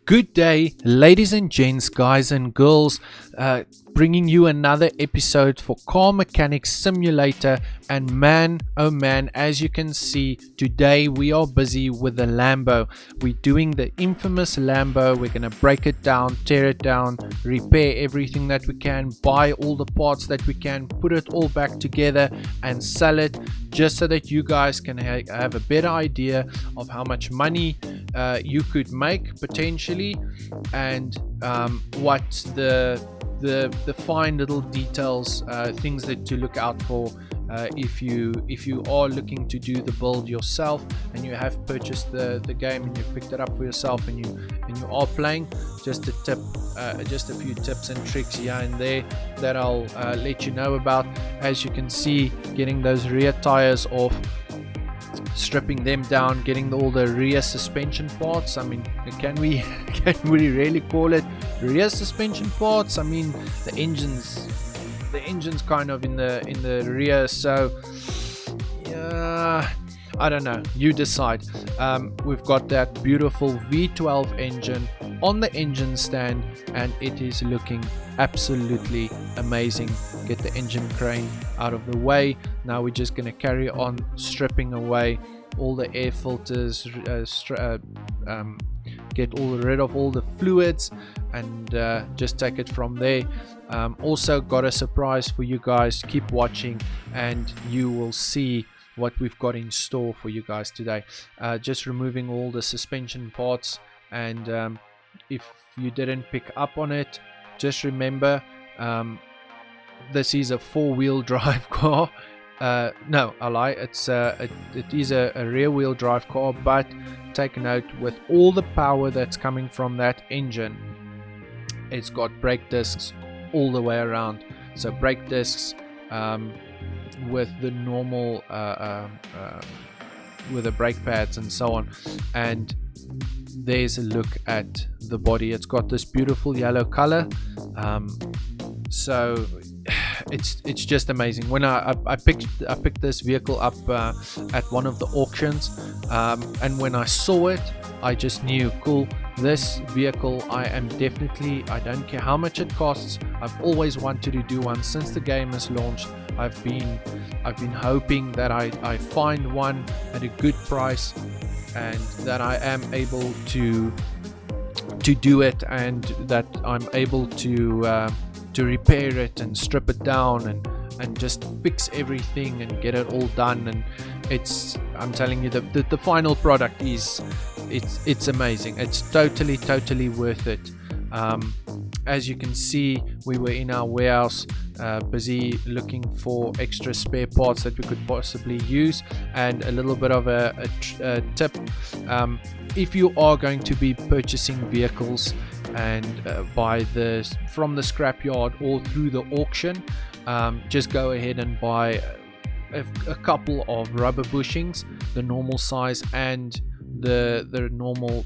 Good day, ladies and gents, guys and girls, bringing you another episode for Car Mechanics Simulator. And man, oh man, as you can see, today we are busy with the Lambo. We're doing the infamous Lambo. We're going to break it down, tear it down, repair everything that we can, buy all the parts that we can, put it all back together and sell it, just so that you guys can have a better idea of how much money you could make potentially, and what the fine little details, things that to look out for if you are looking to do the build yourself and you have purchased the game and you've picked it up for yourself and you are playing. Just a few tips and tricks here and there that I'll let you know about. As you can see, getting those rear tires off, stripping them down, getting all the rear suspension parts. I mean, can we really call it rear suspension parts? I mean, the engine's kind of in the rear, so yeah, I don't know, you decide. We've got that beautiful V12 engine on the engine stand and it is looking absolutely amazing. Get the engine crane out of the way. Now we're just going to carry on stripping away all the air filters, get rid of all the fluids, and just take it from there. Also got a surprise for you guys. Keep watching and you will see what we've got in store for you guys today. Just removing all the suspension parts, and if you didn't pick up on it, just remember, this is a four-wheel drive car. No, I lie, it is a rear-wheel drive car, but take note, with all the power that's coming from that engine, it's got brake discs all the way around. So brake discs with the normal with the brake pads and so on. And there's a look at the body. It's got this beautiful yellow color, so it's just amazing. When I picked this vehicle up at one of the auctions, and when I saw it, I just knew, cool, this vehicle I don't care how much it costs. I've always wanted to do one since the game has launched. I've been hoping that I find one at a good price and that I am able to do it, and that I'm able to repair it and strip it down and just fix everything and get it all done. And I'm telling you, the final product is it's amazing. It's totally worth it. As you can see, we were in our warehouse busy looking for extra spare parts that we could possibly use. And a little bit of a tip, if you are going to be purchasing vehicles and from the scrapyard or through the auction, just go ahead and buy a couple of rubber bushings, the normal size and the normal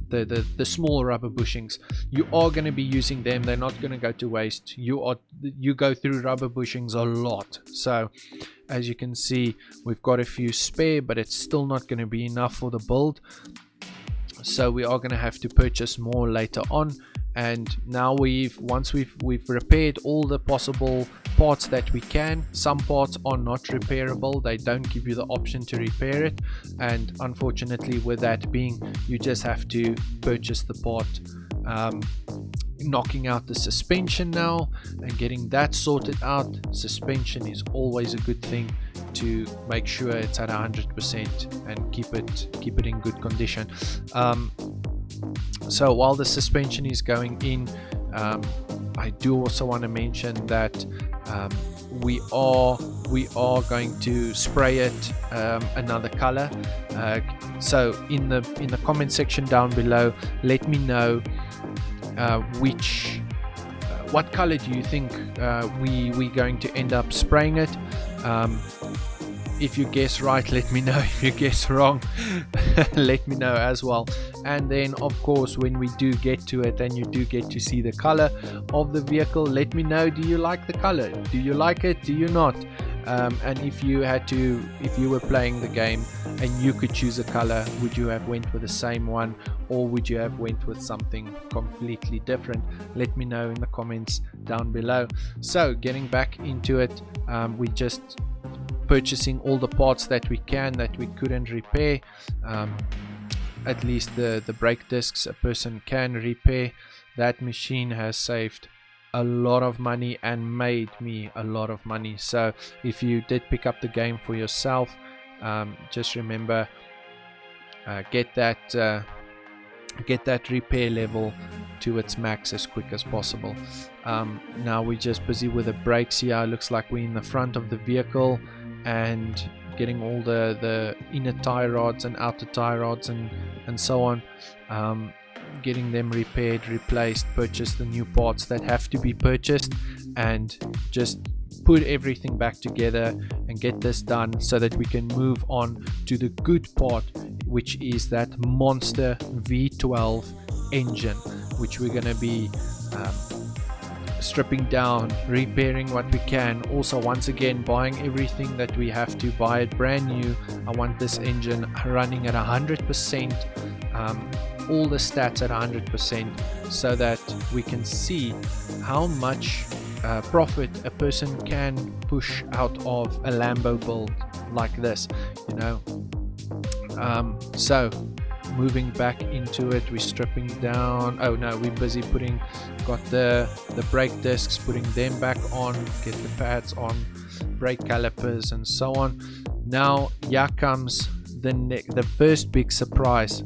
the small rubber bushings. You are going to be using them. They're not going to go to waste. You go through rubber bushings a lot. So as you can see, we've got a few spare, but it's still not going to be enough for the build. So we are going to have to purchase more later on. And now once we've repaired all the possible parts that we can. Some parts are not repairable. They don't give you the option to repair it, and unfortunately, with that being, you just have to purchase the part. Knocking out the suspension now and getting that sorted out. Suspension is always a good thing to make sure it's at 100% and keep it in good condition. So while the suspension is going in, I do also want to mention that we are going to spray it another color. So in the comment section down below, let me know what color do you think we're going to end up spraying it. If you guess right, let me know. If you guess wrong, let me know as well. And then of course, when we do get to it and you do get to see the color of the vehicle, let me know, do you like the color? Do you like it? Do you not? And if you were playing the game and you could choose a color, would you have went with the same one, or would you have went with something completely different? Let me know in the comments down below. So getting back into it, we just purchasing all the parts that we couldn't repair. At least the brake discs a person can repair. That machine has saved a lot of money and made me a lot of money. So if you did pick up the game for yourself, just remember, get that repair level to its max as quick as possible. Now we're just busy with the brakes here. It looks like we're in the front of the vehicle and getting all the inner tie rods and outer tie rods and so on, getting them repaired, replaced, purchase the new parts that have to be purchased, and just put everything back together and get this done so that we can move on to the good part, which is that monster V12 engine, which we're going to be stripping down, repairing what we can. Also, once again, buying everything that we have to buy it brand new. I want this engine running at 100%, all the stats at 100%, so that we can see how much profit a person can push out of a Lambo build like this, you know. So moving back into it, we're stripping down. Oh no, we're busy got the brake discs, putting them back on, get the pads on, brake calipers and so on. Now here comes the first big surprise.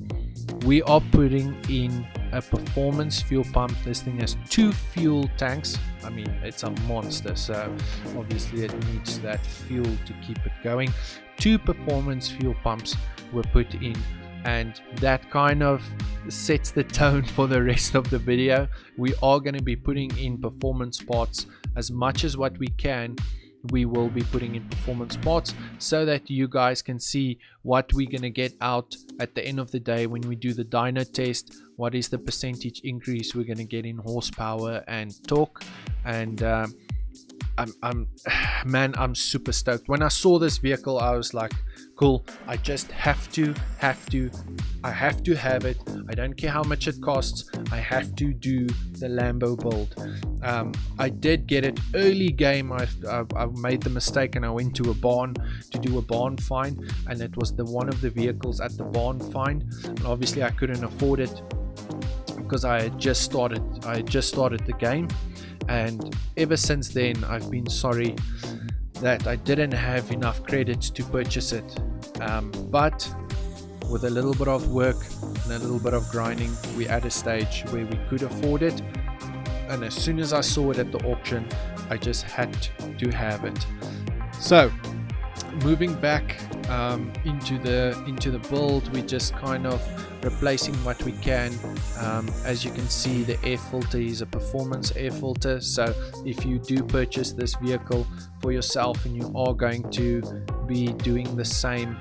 We are putting in a performance fuel pump. This thing has 2 fuel tanks. I mean, it's a monster, so obviously it needs that fuel to keep it going. 2 performance fuel pumps were put in, and that kind of sets the tone for the rest of the video. We are going to be putting in performance parts as much as what we can. We will be putting in performance parts so that you guys can see what we're going to get out at the end of the day when we do the dyno test. What is the percentage increase we're going to get in horsepower and torque. And I'm super stoked. When I saw this vehicle, I was like, cool, I just have to have it. I don't care how much it costs. I have to do the Lambo build. I did get it early game. I made the mistake and I went to a barn to do a barn find, and it was one of the vehicles at the barn find, and obviously I couldn't afford it because I had just started the game. And ever since then, I've been sorry that I didn't have enough credits to purchase it. But with a little bit of work and a little bit of grinding, we're at a stage where we could afford it. And as soon as I saw it at the auction, I just had to have it. So moving back into the build, we're just kind of replacing what we can. As you can see, the air filter is a performance air filter, so if you do purchase this vehicle for yourself and you are going to be doing the same,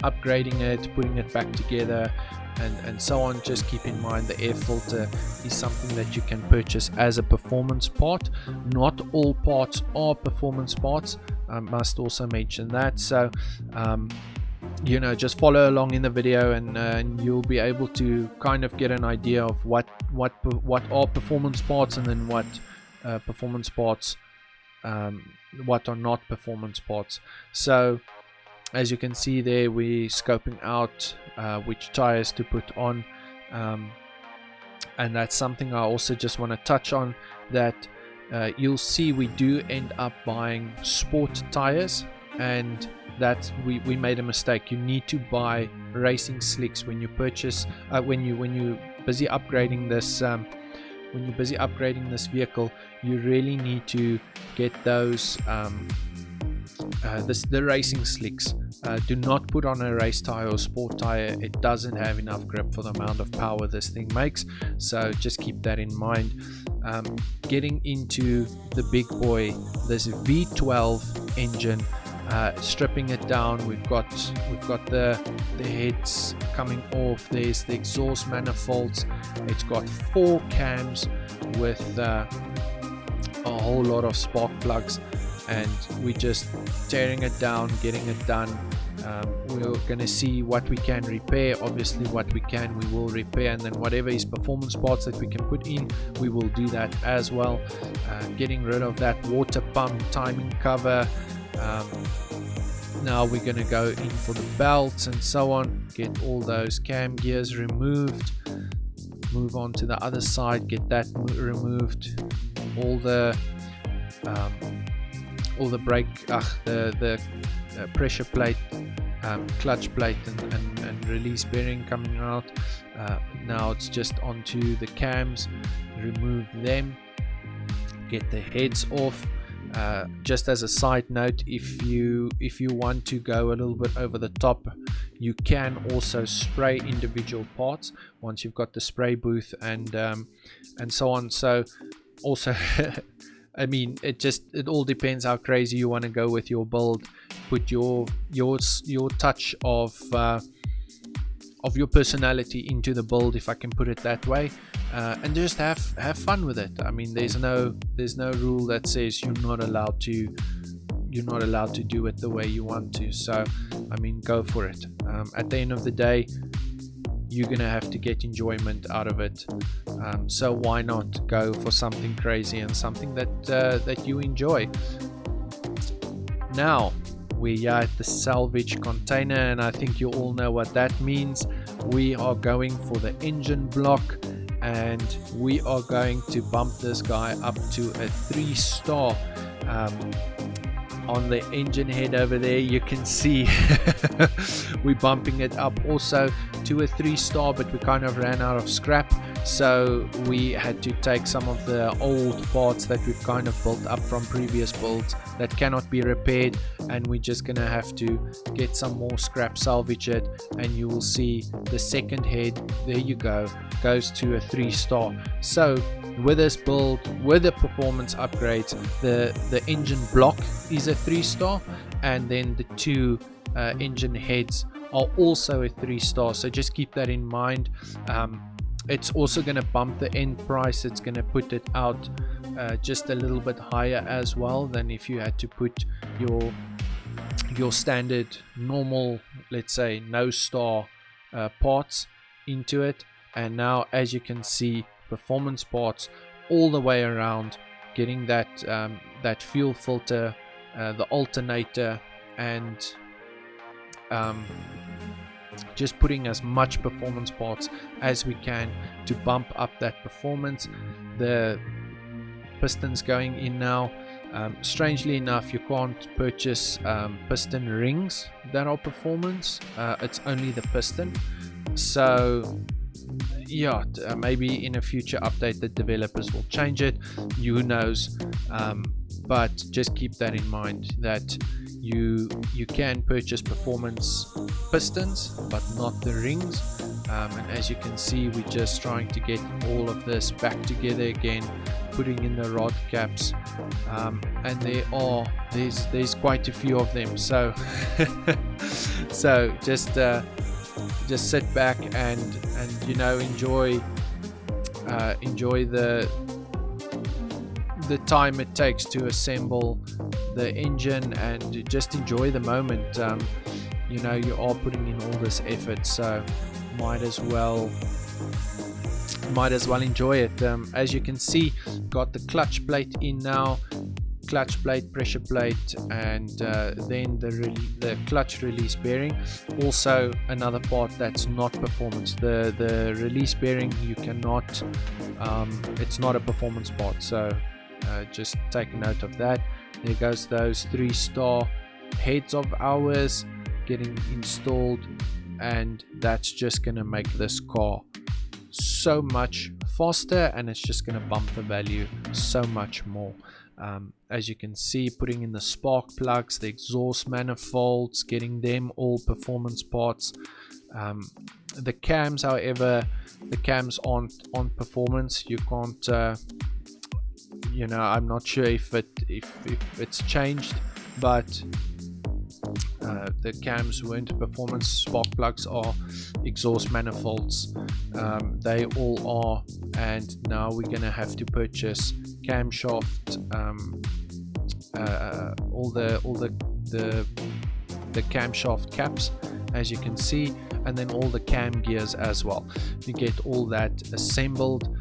upgrading it, putting it back together and so on, just keep in mind the air filter is something that you can purchase as a performance part. Not all parts are performance parts, I must also mention that. So you know, just follow along in the video and you'll be able to kind of get an idea of what are performance parts, and then what performance parts, what are not performance parts. So as you can see there, we're scoping out which tires to put on, and that's something I also just want to touch on, that you'll see we do end up buying sport tires, and that we made a mistake. You need to buy racing slicks when you purchase when you're busy upgrading this vehicle. You really need to get those the racing slicks. Do not put on a race tire or sport tire. It doesn't have enough grip for the amount of power this thing makes, so just keep that in mind. Getting into the big boy, this V12 engine, stripping it down, we've got the heads coming off. There's the exhaust manifolds. It's got 4 cams with a whole lot of spark plugs. and we're just tearing it down, getting it done. We're going to see what we can repair. Obviously what we can we will repair, and then whatever is performance parts that we can put in, we will do that as well. Getting rid of that water pump timing cover. Now we're going to go in for the belts and so on, get all those cam gears removed, move on to the other side, get that removed, all the brake, the pressure plate, clutch plate and release bearing coming out. Now it's just onto the cams, remove them, get the heads off. Just as a side note, if you want to go a little bit over the top, you can also spray individual parts once you've got the spray booth and so on. So also I mean, it all depends how crazy you want to go with your build. Put your touch of your personality into the build, if I can put it that way, and just have fun with it. I mean, there's no rule that says you're not allowed to do it the way you want to. So I mean, go for it. At the end of the day, you're gonna have to get enjoyment out of it, so why not go for something crazy and something that you enjoy. Now we are at the salvage container, and I think you all know what that means. We are going for the engine block, and we are going to bump this guy up to a 3-star. On the engine head over there, you can see we're bumping it up also to a 3-star, but we kind of ran out of scrap, so we had to take some of the old parts that we've kind of built up from previous builds that cannot be repaired, and we're just gonna have to get some more scrap, salvage it, and you will see the second head, there you go, goes to a 3-star. So with this build, with the performance upgrades, the engine block is a 3-star, and then the 2 engine heads are also a 3-star, so just keep that in mind. It's also going to bump the end price. It's going to put it out just a little bit higher as well than if you had to put your standard normal, let's say, no star parts into it. And now, as you can see, performance parts all the way around, getting that fuel filter, the alternator, and just putting as much performance parts as we can to bump up that performance. The pistons going in now. Strangely enough, you can't purchase piston rings that are performance. It's only the piston. So yeah, maybe in a future update the developers will change it, who knows. But just keep that in mind, that you can purchase performance pistons but not the rings. And as you can see, we're just trying to get all of this back together again, putting in the rod caps, and there's quite a few of them, so so just sit back and you know, enjoy the time it takes to assemble the engine, and just enjoy the moment. You know, you are putting in all this effort, so might as well enjoy it. As you can see, got the clutch plate in now, clutch plate, pressure plate, and then the clutch release bearing. Also another part that's not performance, the release bearing, you cannot, it's not a performance part, so just take note of that. There goes those 3-star heads of ours getting installed, and that's just gonna make this car so much faster, and it's just gonna bump the value so much more. As you can see, putting in the spark plugs, the exhaust manifolds, getting them all performance parts. The cams, however, the cams aren't on performance. You can't you know, I'm not sure if it's changed, but the cams weren't performance. Spark plugs are, exhaust manifolds, they all are. And now we're gonna have to purchase camshaft the camshaft caps, as you can see, and then all the cam gears as well. You get all that assembled,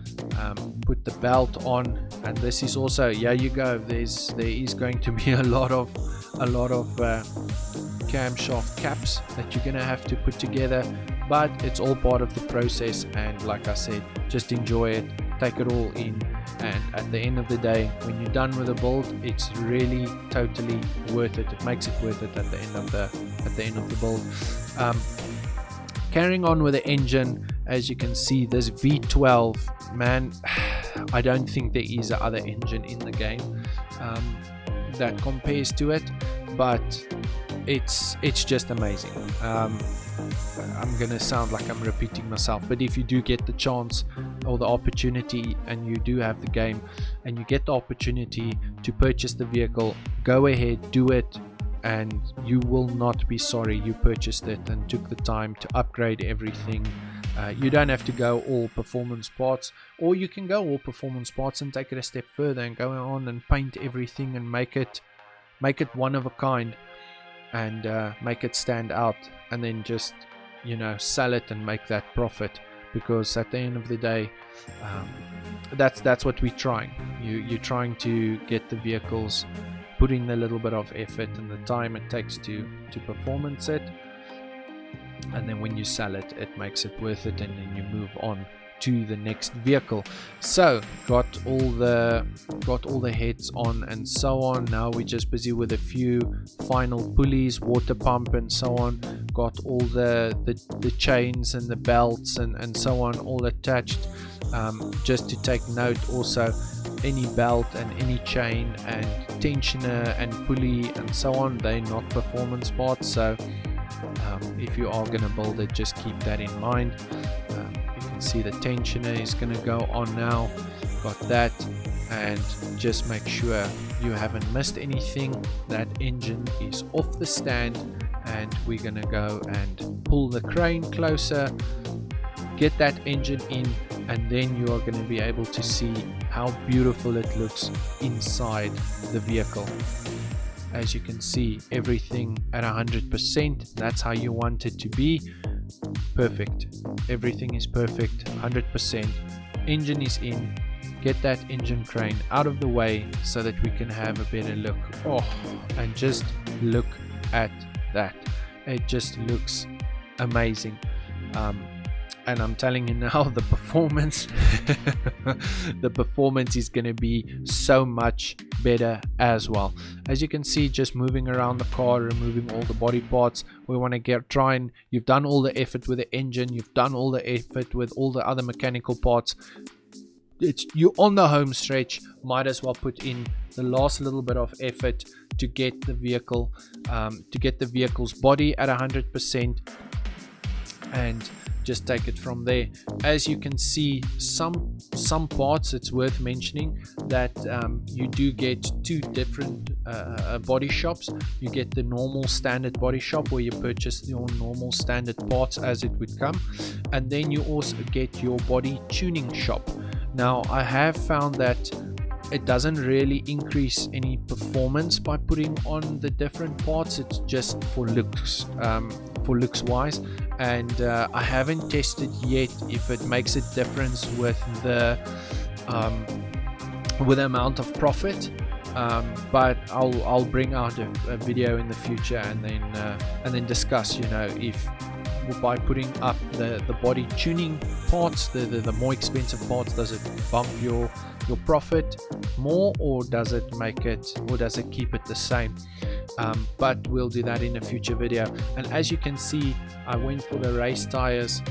put the belt on, and this is also, yeah, you go, there is going to be a lot of camshaft caps that you're gonna have to put together, but it's all part of the process. And like I said, just enjoy it, take it all in, and at the end of the day, when you're done with the build, it's really totally worth it. It makes it worth it at the end of the build. Carrying on with the engine, as you can see, this V12, man, I don't think there is a other engine in the game that compares to it, but it's just amazing. I'm gonna sound like I'm repeating myself, but if you do get the chance or the opportunity, and you do have the game and you get the opportunity to purchase the vehicle, go ahead, do it, and you will not be sorry you purchased it and took the time to upgrade everything. You don't have to go all performance parts, or you can go all performance parts and take it a step further and go on and paint everything and make it one of a kind, and make it stand out, and then just, you know, sell it and make that profit. Because at the end of the day, that's what we're trying. You're trying to get the vehicles, putting the little bit of effort and the time it takes to performance it, and then when you sell it, it makes it worth it, and then you move on to the next vehicle. So got all the heads on and so on. Now we're just busy with a few final pulleys, water pump and so on. Got all the chains and the belts and so on all attached. Just to take note also, any belt and any chain and tensioner and pulley and so on, they're not performance parts, so if you are going to build it, just keep that in mind. You can see the tensioner is going to go on now, got that, and just make sure you haven't missed anything. That engine is off the stand, and we're going to go and pull the crane closer, get that engine in, and then you are going to be able to see how beautiful it looks inside the vehicle. As you can see, everything at 100%. That's how you want it to be. Perfect. Everything is perfect, 100%. Engine is in. Get that engine crane out of the way so that we can have a better look. Oh, and just look at that. It just looks amazing. And I'm telling you now, the performance is going to be so much better as well. As you can see, just moving around the car, removing all the body parts. We want to you've done all the effort with the engine, you've done all the effort with all the other mechanical parts. You're on the home stretch, might as well put in the last little bit of effort to get the vehicle, to get the vehicle's body at 100%, and just take it from there. As you can see, some parts, it's worth mentioning that you do get two different body shops. You get the normal standard body shop where you purchase your normal standard parts as it would come, and then you also get your body tuning shop. Now I have found that it doesn't really increase any performance by putting on the different parts. It's just for looks wise, and I haven't tested yet if it makes a difference with the amount of profit, but I'll bring out a video in the future and then discuss, you know, if by putting up the body tuning parts, the more expensive parts, does it bump your profit more, or does it keep it the same? But we'll do that in a future video. And as you can see, I went for the race tires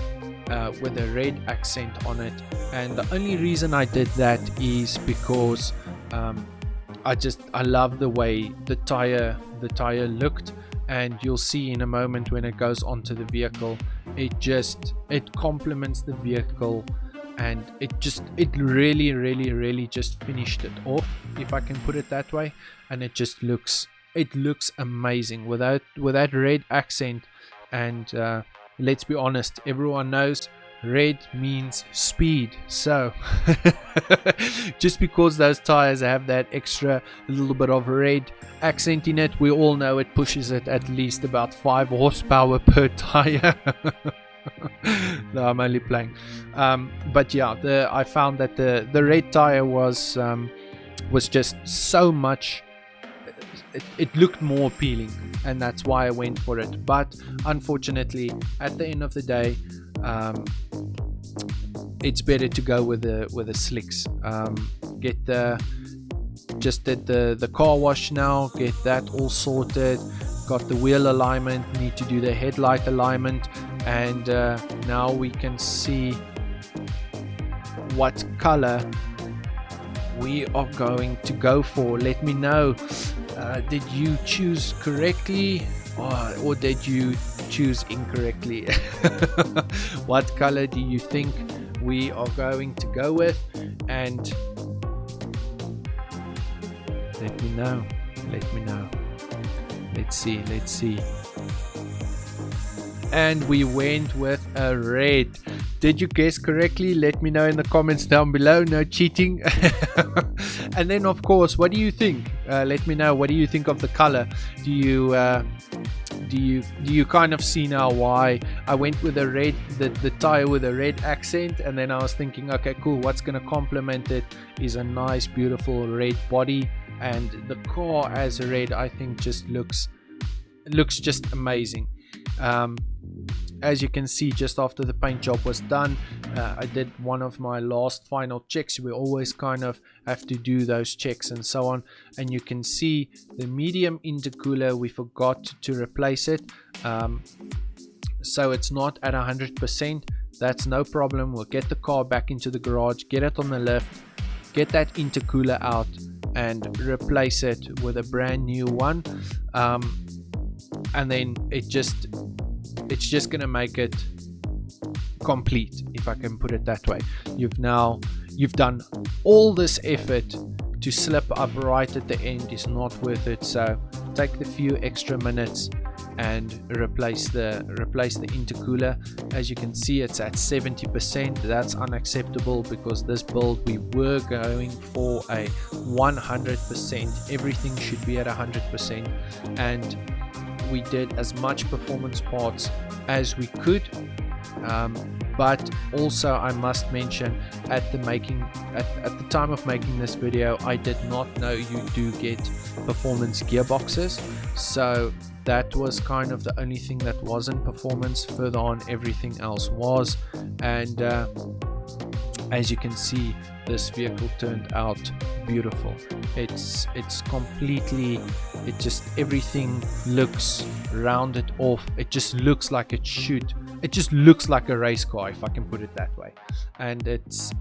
with a red accent on it, and the only reason I did that is because I love the way the tire looked. And you'll see in a moment when it goes onto the vehicle, it complements the vehicle, and it really just finished it off, if I can put it that way. And it looks amazing with that red accent. And let's be honest, everyone knows red means speed. So just because those tires have that extra little bit of red accent in it, we all know it pushes it at least about 5 horsepower per tire. No, I'm only playing. But yeah, I found that the red tire was just so much. It looked more appealing, and that's why I went for it. But unfortunately, at the end of the day, it's better to go with the slicks. Just did the car wash now, get that all sorted, got the wheel alignment, need to do the headlight alignment, and now we can see what color we are going to go for. Let me know, did you choose correctly or did you choose incorrectly? What color do you think we are going to go with? And let me know. Let's see. And we went with a red. Did you guess correctly? Let me know in the comments down below. No cheating. And then of course, what do you think? Let me know, what do you think of the color? Do you kind of see now why I went with a red, the tire with a red accent? And then I was thinking, okay, cool, what's going to complement it is a nice beautiful red body, and the car as a red I think just looks just amazing. As you can see, just after the paint job was done, I did one of my last final checks. We always kind of have to do those checks and so on, and you can see the medium intercooler, we forgot to replace it, so it's not at 100%. That's no problem. We'll get the car back into the garage, get it on the lift, get that intercooler out and replace it with a brand new one, and then it's just gonna make it complete, if I can put it that way. You've done all this effort to slip up right at the end is not worth it. So take the few extra minutes and replace the intercooler. As you can see, it's at 70%. That's unacceptable, because this build we were going for a 100%. Everything should be at 100%, and we did as much performance parts as we could, but also I must mention, at the time of making this video, I did not know you do get performance gearboxes, so that was kind of the only thing that wasn't performance. Further on, everything else was, and as you can see, this vehicle turned out beautiful. It's completely, it just, everything looks rounded off. It just looks like it should. It just looks like a race car, if I can put it that way, and it's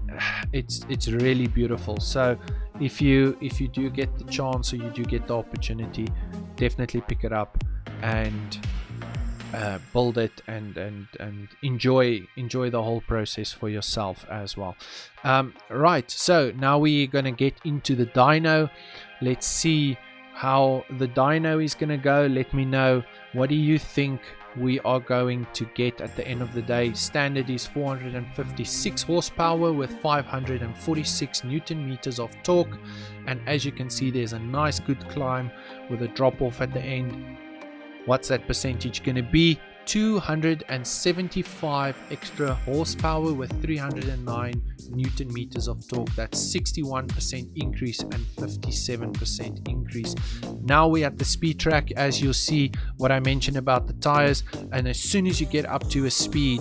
really beautiful. So if you do get the chance, or you do get the opportunity, definitely pick it up and build it and enjoy the whole process for yourself as well. Right, so now we're gonna get into the dyno. Let's see how the dyno is gonna go. Let me know, what do you think we are going to get at the end of the day? Standard is 456 horsepower with 546 newton meters of torque, and as you can see, there's a nice good climb with a drop off at the end. What's that percentage going to be? 275 extra horsepower with 309 newton meters of torque. That's 61% increase and 57% increase. Now we're at the speed track. As you'll see, what I mentioned about the tires, and as soon as you get up to a speed,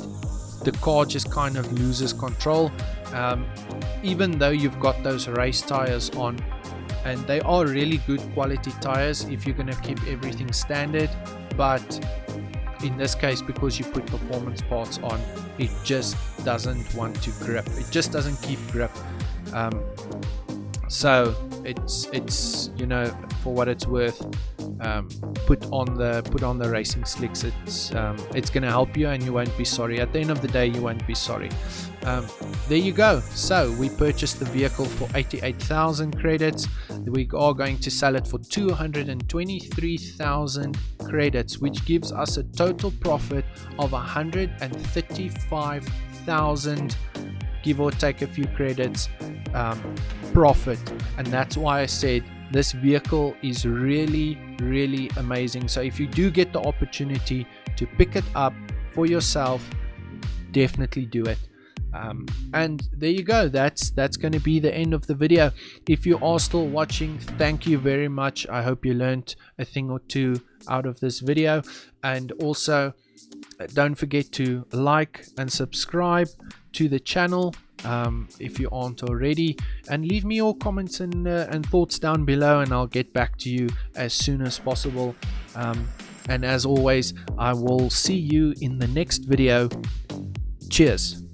the car just kind of loses control, even though you've got those race tires on, and they are really good quality tires if you're going to keep everything standard. But in this case, because you put performance parts on, it just doesn't want to grip. It just doesn't keep grip. So it's you know, for what it's worth, put on the racing slicks. It's going to help you, and you won't be sorry. At the end of the day, you won't be sorry. There you go. So we purchased the vehicle for 88,000 credits. We are going to sell it for 223,000 credits, which gives us a total profit of 135,000 3,000, give or take a few credits, profit. And that's why I said this vehicle is really, really amazing. So if you do get the opportunity to pick it up for yourself, definitely do it. And there you go, that's going to be the end of the video. If you are still watching, thank you very much. I hope you learned a thing or two out of this video. And also don't forget to like and subscribe to the channel if you aren't already, and leave me your comments and thoughts down below, and I'll get back to you as soon as possible. And as always, I will see you in the next video. Cheers.